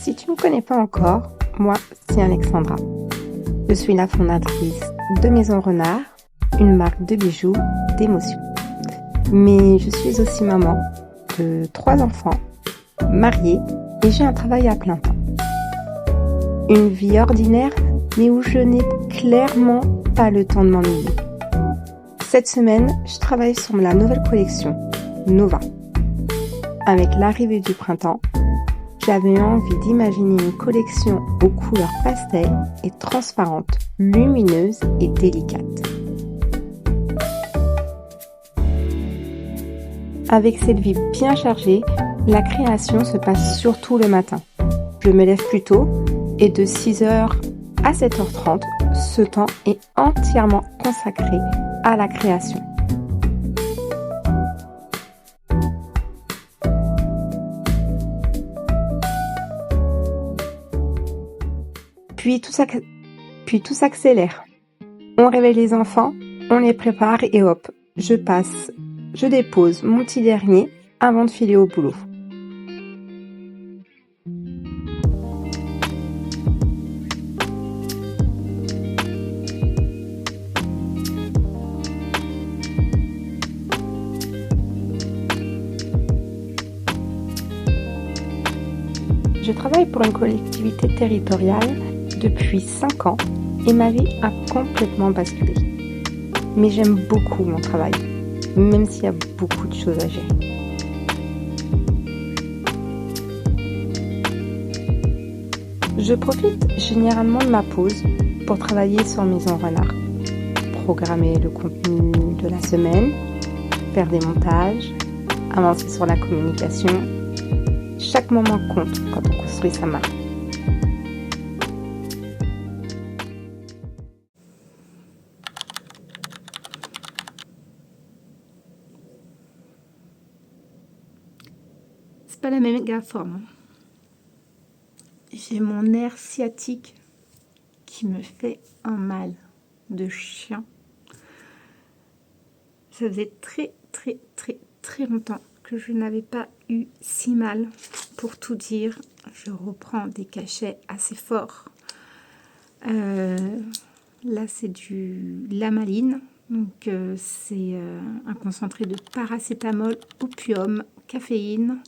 Si tu ne me connais pas encore, moi, c'est Alexandra. Je suis la fondatrice de Maison Renard, une marque de bijoux, d'émotions. Mais je suis aussi maman de 3 enfants, mariée et j'ai un travail à plein temps. Une vie ordinaire, mais où je n'ai clairement pas le temps de m'ennuyer. Cette semaine, je travaille sur la nouvelle collection, Nova. Avec l'arrivée du printemps, j'avais envie d'imaginer une collection aux couleurs pastel et transparentes, lumineuses et délicates. Avec cette vie bien chargée, la création se passe surtout le matin. Je me lève plus tôt et de 6h à 7h30, ce temps est entièrement consacré à la création. Puis tout s'accélère. On réveille les enfants, on les prépare et hop, je dépose mon petit dernier avant de filer au boulot. Je travaille pour une collectivité territoriale depuis 5 ans et ma vie a complètement basculé. Mais j'aime beaucoup mon travail, même s'il y a beaucoup de choses à gérer. Je profite généralement de ma pause pour travailler sur Maison Renard, programmer le contenu de la semaine, faire des montages, avancer sur la communication. Chaque moment compte quand on construit sa marque. C'est pas la même forme. J'ai mon nerf sciatique qui me fait un mal de chien. Ça faisait très longtemps que je n'avais pas eu si mal. Pour tout dire, je reprends des cachets assez forts. Là, c'est du Lamaline. Donc, c'est un concentré de paracétamol, opium, caféine.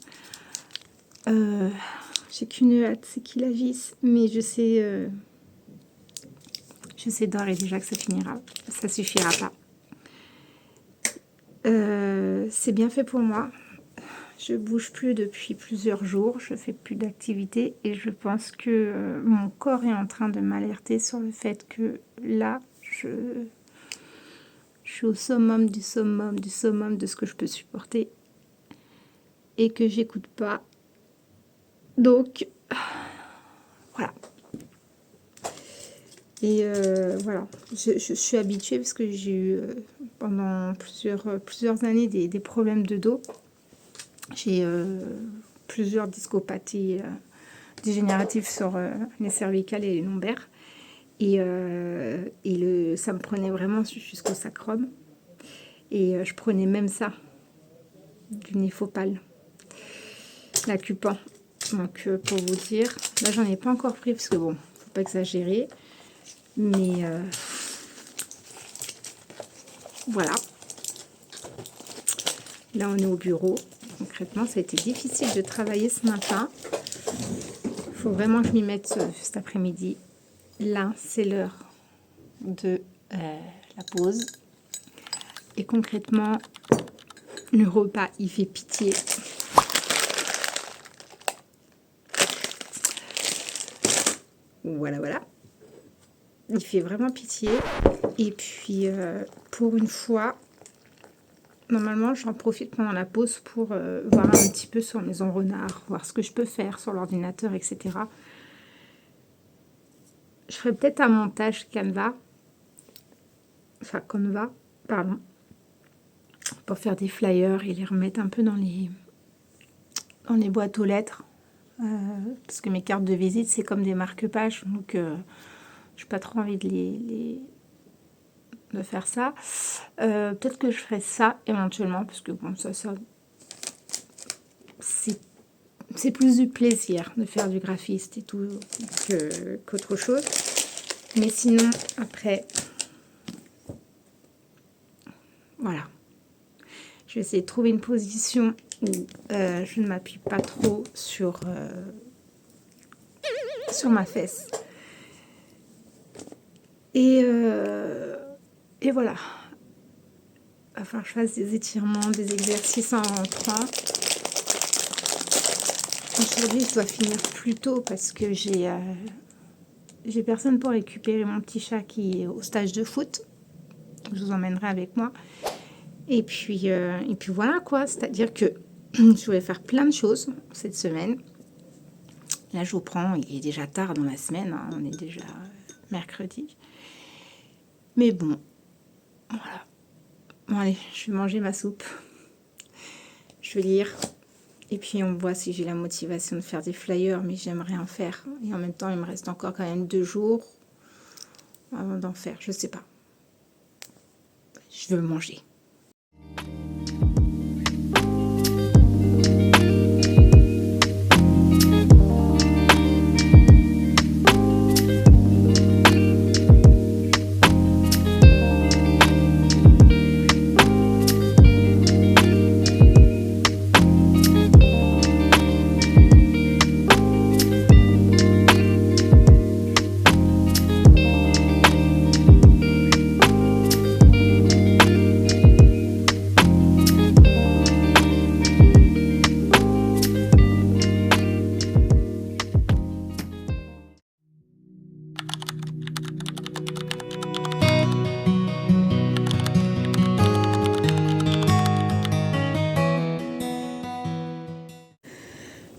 J'ai qu'une hâte, c'est qu'il agisse, mais je sais d'ores et déjà que ça suffira pas. C'est bien fait pour moi. Je bouge plus depuis plusieurs jours, je fais plus d'activité et je pense que mon corps est en train de m'alerter sur le fait que là, je suis au summum de ce que je peux supporter et que j'écoute pas. Donc, voilà. Et voilà, je suis habituée parce que j'ai eu pendant plusieurs années des problèmes de dos. J'ai plusieurs discopathies dégénératives sur les cervicales et les lombaires. Et ça me prenait vraiment jusqu'au sacrum. Et je prenais même ça, du Nefopal, l'Acupan. Donc pour vous dire, là j'en ai pas encore pris parce que bon, faut pas exagérer. Mais voilà. Là on est au bureau. Concrètement, ça a été difficile de travailler ce matin. Il faut vraiment que je m'y mette cet après-midi. Là, c'est l'heure de la pause. Et concrètement, le repas, il fait pitié. Voilà. Il fait vraiment pitié. Et puis, pour une fois, normalement, j'en profite pendant la pause pour voir un petit peu sur Maison Renard, voir ce que je peux faire sur l'ordinateur, etc. Je ferai peut-être un montage Canva, pour faire des flyers et les remettre un peu dans les boîtes aux lettres. Parce que mes cartes de visite, c'est comme des marque-pages, donc je n'ai pas trop envie de faire ça. Peut-être que je ferai ça éventuellement, parce que bon, ça c'est c'est plus du plaisir de faire du graphiste et tout qu'autre chose. Mais sinon, après, voilà. Je vais essayer de trouver une position où je ne m'appuie pas trop sur ma fesse. Et voilà. Il va falloir que je fasse des étirements, des exercices en rentrant. Aujourd'hui, je dois finir plus tôt parce que j'ai personne pour récupérer mon petit chat qui est au stage de foot. Je vous emmènerai avec moi. Et puis voilà quoi. C'est-à-dire que je voulais faire plein de choses cette semaine. Là, je vous prends, il est déjà tard dans la semaine. Hein, on est déjà mercredi. Mais bon, voilà. Bon, allez, je vais manger ma soupe. Je vais lire. Et puis, on voit si j'ai la motivation de faire des flyers, mais j'aimerais en faire. Et en même temps, il me reste encore quand même 2 jours avant d'en faire. Je sais pas. Je veux manger.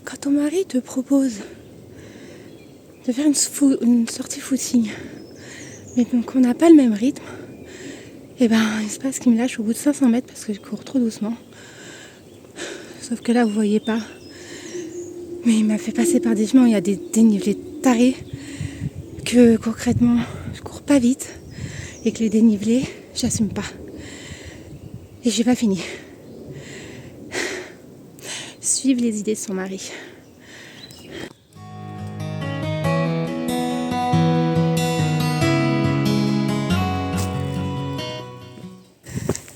Quand ton mari te propose de faire une sortie footing, mais donc on n'a pas le même rythme, et ben il se passe qu'il me lâche au bout de 500 mètres parce que je cours trop doucement. Sauf que là vous voyez pas, mais il m'a fait passer par des chemins où il y a des dénivelés tarés, que concrètement je cours pas vite et que les dénivelés j'assume pas. Et j'ai pas fini. Suivre les idées de son mari.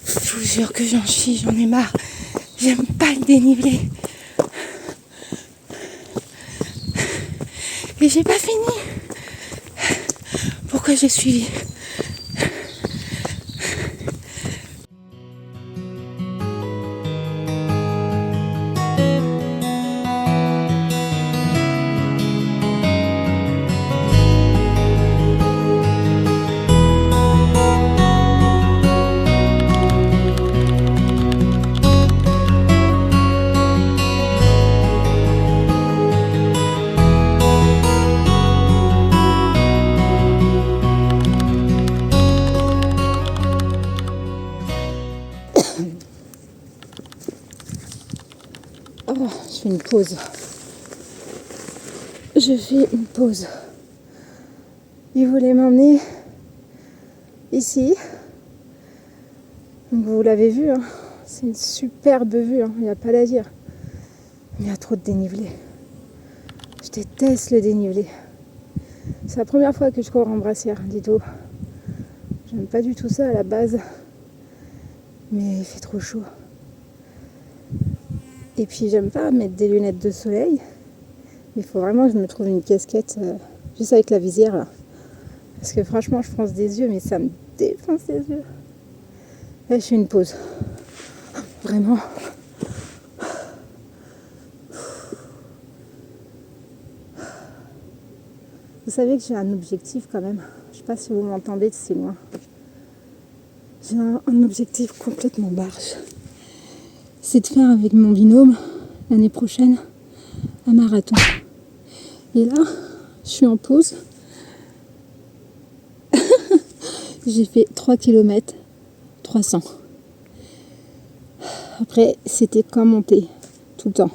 Je vous jure que j'en chie, j'en ai marre. J'aime pas le dénivelé. Et j'ai pas fini. Pourquoi j'ai suivi ? Oh, je fais une pause. Je fais une pause. Il voulait m'emmener ici. Donc vous l'avez vu, hein. C'est une superbe vue, hein. Il n'y a pas à dire. Mais il y a trop de dénivelé. Je déteste le dénivelé. C'est la première fois que je cours en brassière, dites-vous. J'aime pas du tout ça à la base. Mais il fait trop chaud. Et puis j'aime pas mettre des lunettes de soleil. Il faut vraiment que je me trouve une casquette juste avec la visière là. Parce que franchement je fronce des yeux mais ça me défonce les yeux. Là je fais une pause. Vraiment. Vous savez que j'ai un objectif quand même. Je sais pas si vous m'entendez de si loin. J'ai un objectif complètement barge. C'est de faire avec mon binôme l'année prochaine un marathon. Et là, je suis en pause. J'ai fait 3 km 300. Après, c'était qu'en montée, tout le temps.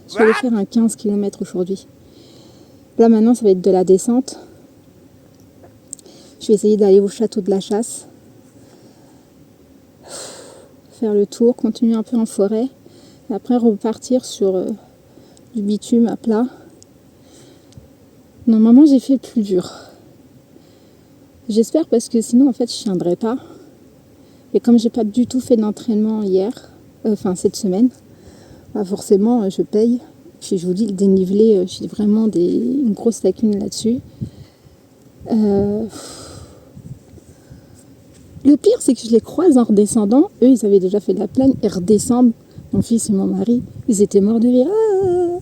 Je vais aller faire un 15 km aujourd'hui. Là maintenant, ça va être de la descente. Je vais essayer d'aller au château de la Chasse. Faire le tour, continuer un peu en forêt, Et après repartir sur du bitume à plat. Normalement j'ai fait plus dur. J'espère parce que sinon en fait je tiendrai pas. Et comme j'ai pas du tout fait d'entraînement hier, cette semaine, bah forcément je paye. Puis je vous dis le dénivelé, j'ai vraiment une grosse lacune là-dessus. Le pire c'est que je les croise en redescendant. Eux ils avaient déjà fait de la plaine, ils redescendent. Mon fils et mon mari, ils étaient morts de rire. Ah,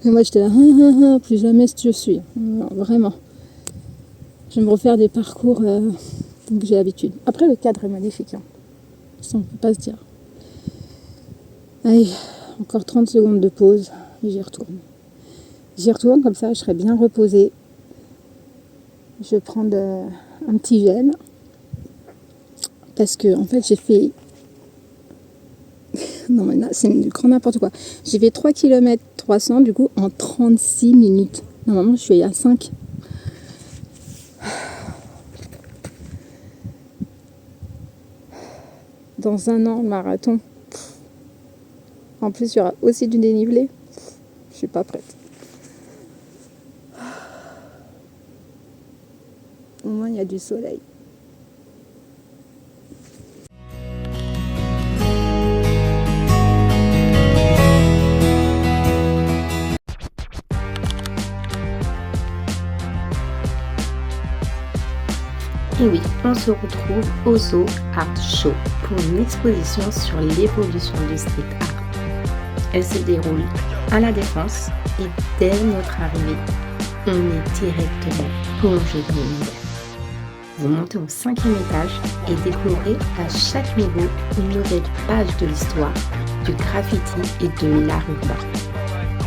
et moi j'étais là, plus jamais je suis. Non, vraiment. Je vais me refaire des parcours donc j'ai l'habitude. Après le cadre est magnifique. Hein. Ça on peut pas se dire. Allez, encore 30 secondes de pause et j'y retourne. J'y retourne comme ça je serai bien reposée. Je vais prendre un petit gel. Parce que en fait j'ai fait... Non mais là c'est du grand n'importe quoi. J'ai fait 3 km 300 du coup en 36 minutes. Normalement je suis à 5. Dans un an le marathon. En plus il y aura aussi du dénivelé. Je suis pas prête. Au moins il y a du soleil. Et oui, on se retrouve au Zoo Art Show pour une exposition sur l'évolution du street art. Elle se déroule à La Défense et dès notre arrivée, on est directement plongé dans l'univers. Vous montez au 5e étage et découvrez à chaque niveau une nouvelle page de l'histoire, du graffiti et de l'art urbain.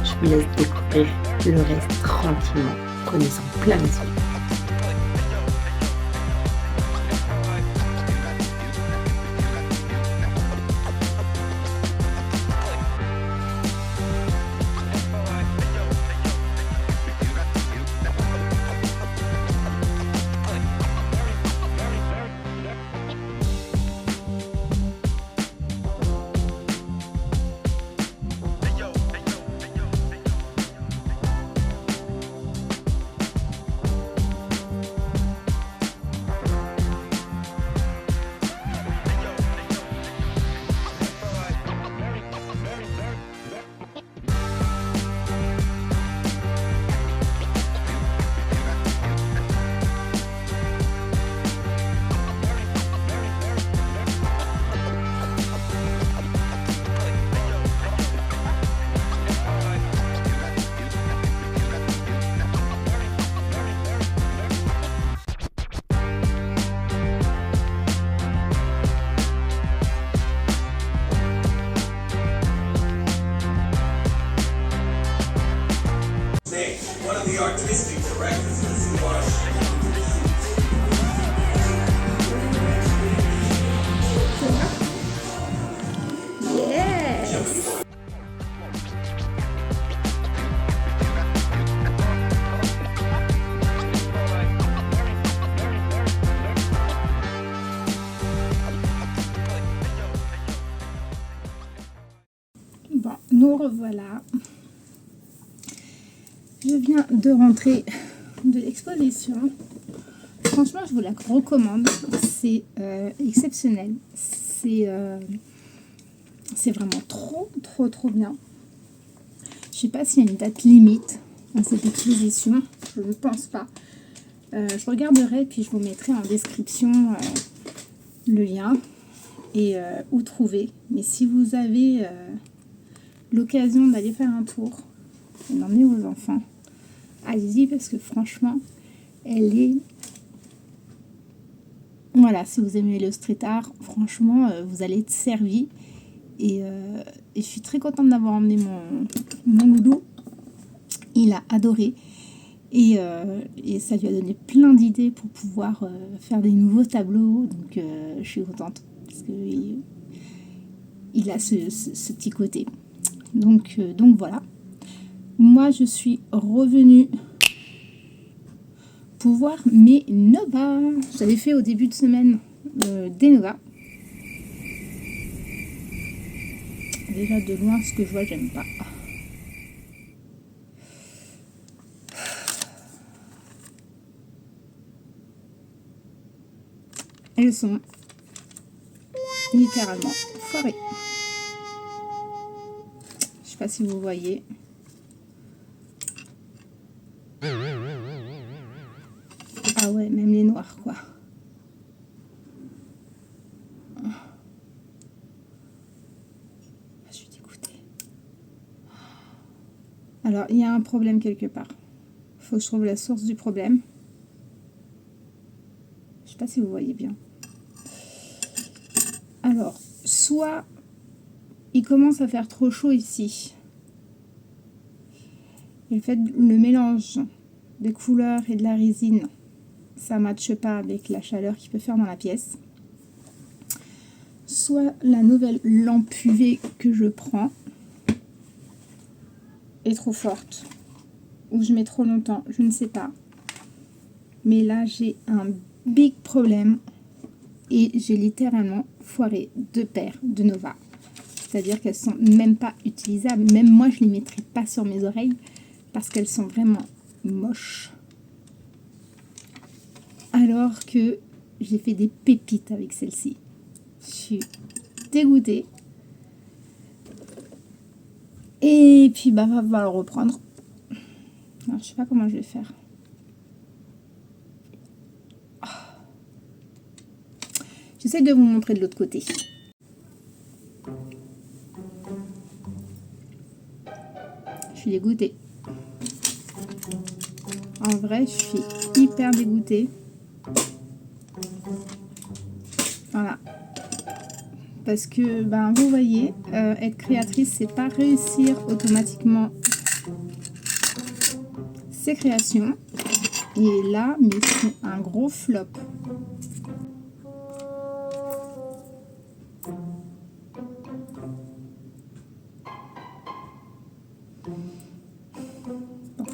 Je vous laisse découvrir le reste tranquillement, prenez-en plein les yeux. One of the artistic directors of Zoo Art. Yes. Bon, nous revoilà. Je viens de rentrer de l'exposition. Franchement, je vous la recommande. C'est exceptionnel. C'est vraiment trop bien. Je sais pas s'il y a une date limite à cette exposition. Je ne pense pas. Je regarderai puis je vous mettrai en description le lien et où trouver. Mais si vous avez l'occasion d'aller faire un tour et d'emmener vos enfants, allez-y parce que franchement, elle est... Voilà, si vous aimez le street art, franchement, vous allez être servi. Et je suis très contente d'avoir emmené mon loulou. Il a adoré. Et ça lui a donné plein d'idées pour pouvoir faire des nouveaux tableaux. Donc, je suis contente parce qu'il a ce petit côté. Donc voilà. Moi, je suis revenue pour voir mes Nova. J'avais fait au début de semaine des Nova. Déjà de loin, ce que je vois, j'aime pas. Elles sont littéralement foirées. Je sais pas si vous voyez. Ah ouais, même les noirs, quoi. Je suis dégoûtée. Alors, il y a un problème quelque part. Il faut que je trouve la source du problème. Je sais pas si vous voyez bien. Alors, soit il commence à faire trop chaud ici. Et le fait, le mélange des couleurs et de la résine, ça ne matche pas avec la chaleur qu'il peut faire dans la pièce. Soit la nouvelle lampe UV que je prends est trop forte. Ou je mets trop longtemps, je ne sais pas. Mais là, j'ai un big problème. Et j'ai littéralement foiré 2 paires de Nova. C'est-à-dire qu'elles sont même pas utilisables. Même moi, je ne les mettrai pas sur mes oreilles parce qu'elles sont vraiment moches. Alors que j'ai fait des pépites avec celle-ci. Je suis dégoûtée. Et puis, bah, va falloir le reprendre. Alors, je sais pas comment je vais faire. J'essaie de vous montrer de l'autre côté. Je suis dégoûtée. En vrai, je suis hyper dégoûtée. Voilà. Parce que, ben, vous voyez, être créatrice, c'est pas réussir automatiquement ses créations. Et là, mais c'est un gros flop.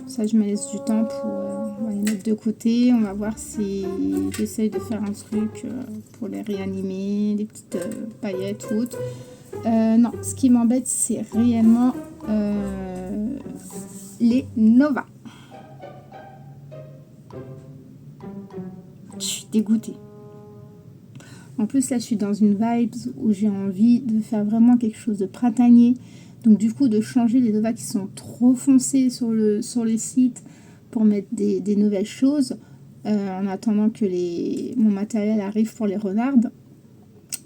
Ça, je me laisse du temps pour les mettre de côté. On va voir si j'essaye de faire un truc pour les réanimer, des petites paillettes ou autres. Non, ce qui m'embête, c'est réellement les Nova. Je suis dégoûtée. En plus, là, je suis dans une vibe où j'ai envie de faire vraiment quelque chose de printanier. Donc du coup, de changer les Nova qui sont trop foncés sur les sites pour mettre des nouvelles choses en attendant que mon matériel arrive pour les renardes.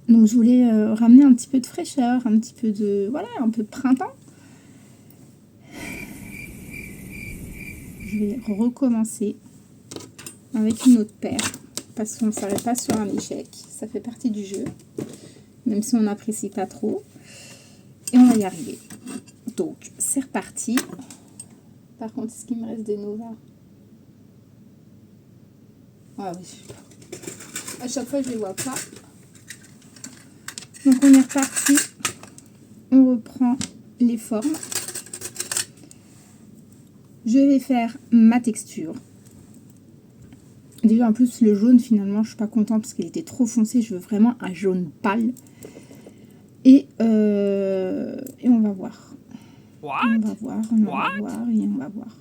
Donc je voulais ramener un petit peu de fraîcheur, un petit peu de, voilà, un peu de printemps. Je vais recommencer avec une autre paire parce qu'on ne s'arrête pas sur un échec. Ça fait partie du jeu, même si on n'apprécie pas trop. Et on va y arriver. Donc, c'est reparti. Par contre, est-ce qu'il me reste des Nova? Ah oui. À chaque fois, je les vois pas. Donc, on est reparti. On reprend les formes. Je vais faire ma texture. Déjà, en plus, le jaune, finalement, je suis pas contente parce qu'il était trop foncé. Je veux vraiment un jaune pâle. Et on va voir. What? On va voir et on va voir.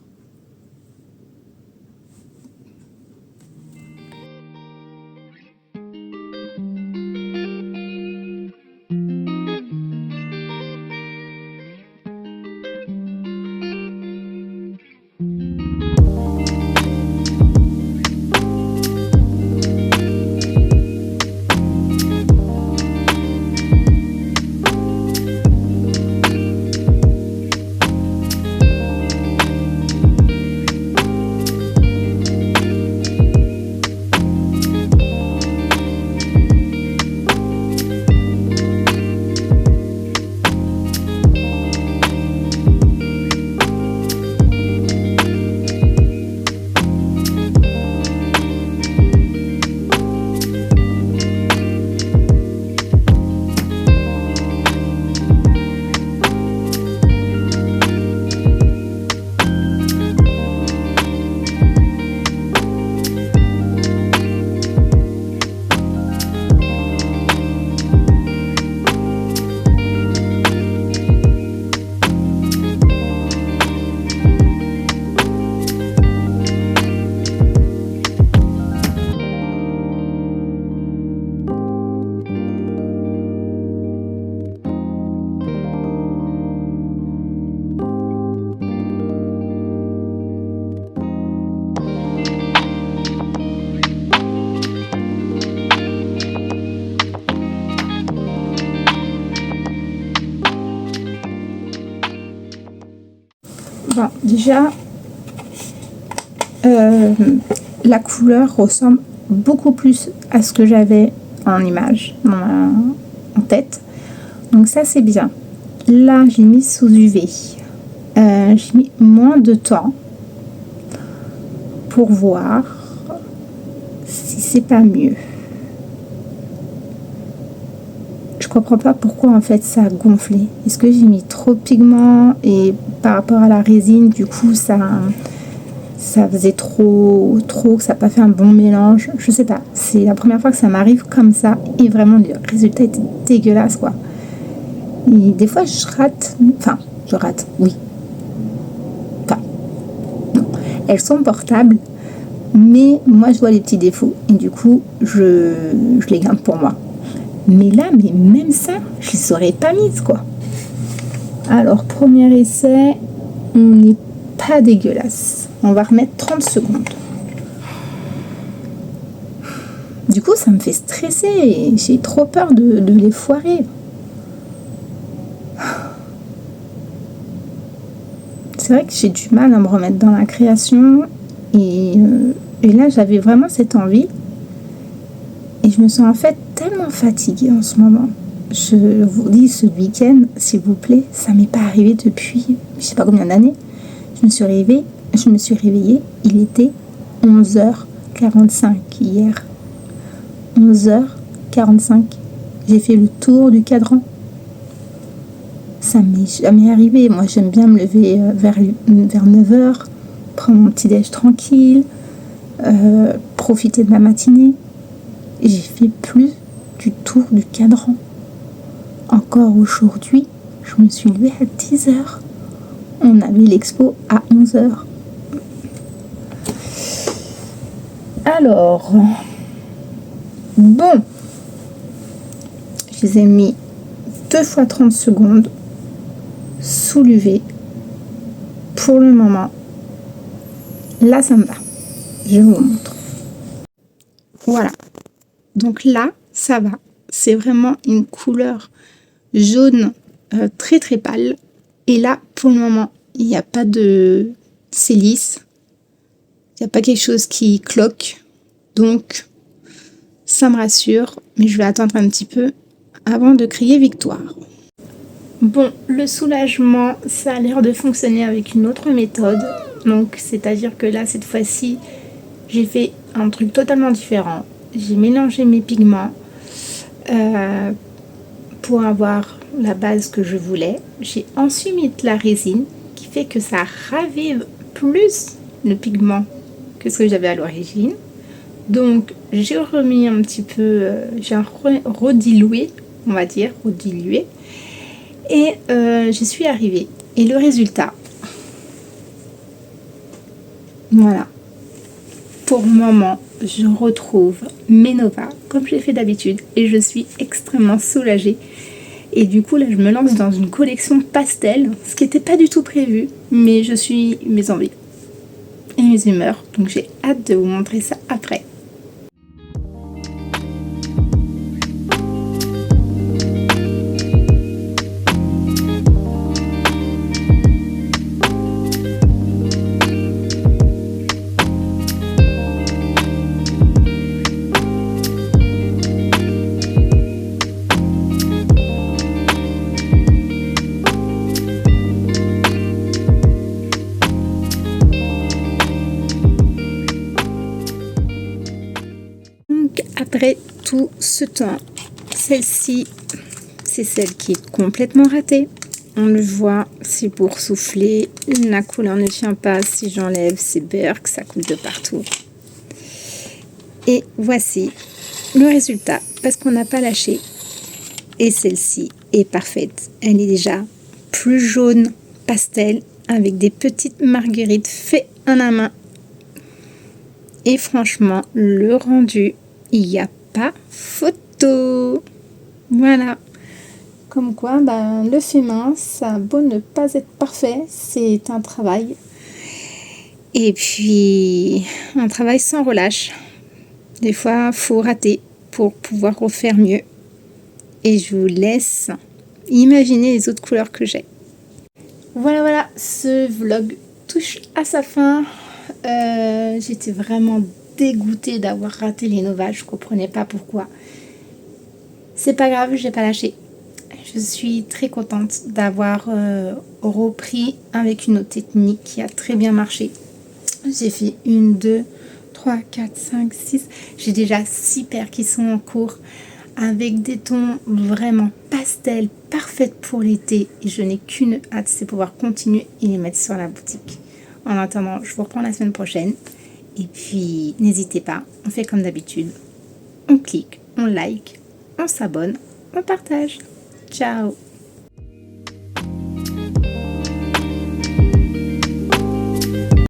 Bon, déjà, la couleur ressemble beaucoup plus à ce que j'avais en image, en tête. Donc ça, c'est bien. Là, j'ai mis sous UV. J'ai mis moins de temps pour voir si c'est pas mieux. Je comprends pas pourquoi en fait ça a gonflé. Est-ce que j'ai mis trop de pigments et par rapport à la résine, du coup ça faisait trop, que ça n'a pas fait un bon mélange. Je sais pas. C'est la première fois que ça m'arrive comme ça et vraiment le résultat était dégueulasse quoi. Et des fois je rate. Enfin, je rate, oui. Enfin, non. Elles sont portables, mais moi je vois les petits défauts et du coup je les garde pour moi. Mais là, même ça, je les aurais pas mises, quoi. Alors, premier essai, on n'est pas dégueulasse. On va remettre 30 secondes. Du coup, ça me fait stresser et j'ai trop peur de les foirer. C'est vrai que j'ai du mal à me remettre dans la création et là, j'avais vraiment cette envie. Et je me sens en fait tellement fatiguée en ce moment. Je vous dis, ce week-end, s'il vous plaît, ça m'est pas arrivé depuis je sais pas combien d'années. Je me suis réveillée, il était 11h45 hier. 11h45. J'ai fait le tour du cadran. Ça m'est jamais arrivé. Moi, j'aime bien me lever vers 9h, prendre mon petit déj tranquille, profiter de ma matinée. J'ai fait plus du tour du cadran. Encore aujourd'hui, je me suis levée à 10h. On avait l'expo à 11h. Alors, bon, je les ai mis 2 fois 30 secondes sous l'UV. Pour le moment, là ça me va. Je vous montre. Voilà. Donc là, ça va. C'est vraiment une couleur jaune très très pâle. Et là, pour le moment, il n'y a pas de... C'est lisse. Il n'y a pas quelque chose qui cloque. Donc, ça me rassure. Mais je vais attendre un petit peu avant de crier victoire. Bon, le soulagement, ça a l'air de fonctionner avec une autre méthode. Donc, c'est-à-dire que là, cette fois-ci, j'ai fait un truc totalement différent. J'ai mélangé mes pigments pour avoir la base que je voulais. J'ai ensuite mis de la résine qui fait que ça ravive plus le pigment que ce que j'avais à l'origine. Donc j'ai remis un petit peu, j'ai redilué, on va dire, et j'y suis arrivée. Et le résultat, voilà. Pour le moment, je retrouve mes Nova comme j'ai fait d'habitude et je suis extrêmement soulagée. Et du coup, là, je me lance dans une collection pastel, ce qui n'était pas du tout prévu, mais je suis mes envies et mes humeurs. Donc, j'ai hâte de vous montrer ça après. Après tout ce temps, celle-ci, c'est celle qui est complètement ratée. On le voit, c'est pour souffler. La couleur ne tient pas. Si j'enlève, c'est beurre, ça coule de partout. Et voici le résultat, parce qu'on n'a pas lâché. Et celle-ci est parfaite. Elle est déjà plus jaune pastel, avec des petites marguerites faites à la main. Et franchement, le rendu, il n'y a pas photo. Voilà. Comme quoi, le fait main, ça a beau ne pas être parfait, c'est un travail. Et puis, un travail sans relâche. Des fois, il faut rater pour pouvoir refaire mieux. Et je vous laisse imaginer les autres couleurs que j'ai. Voilà, ce vlog touche à sa fin. J'étais vraiment dégoûtée d'avoir raté les Nova, je comprenais pas pourquoi. C'est pas grave, j'ai pas lâché. Je suis très contente d'avoir repris avec une autre technique qui a très bien marché. J'ai fait 1, 2, 3, 4, 5, 6. J'ai déjà 6 paires qui sont en cours avec des tons vraiment pastel, parfaits pour l'été. Et je n'ai qu'une hâte, c'est pouvoir continuer et les mettre sur la boutique. En attendant, je vous reprends la semaine prochaine. Et puis, n'hésitez pas, on fait comme d'habitude. On clique, on like, on s'abonne, on partage. Ciao!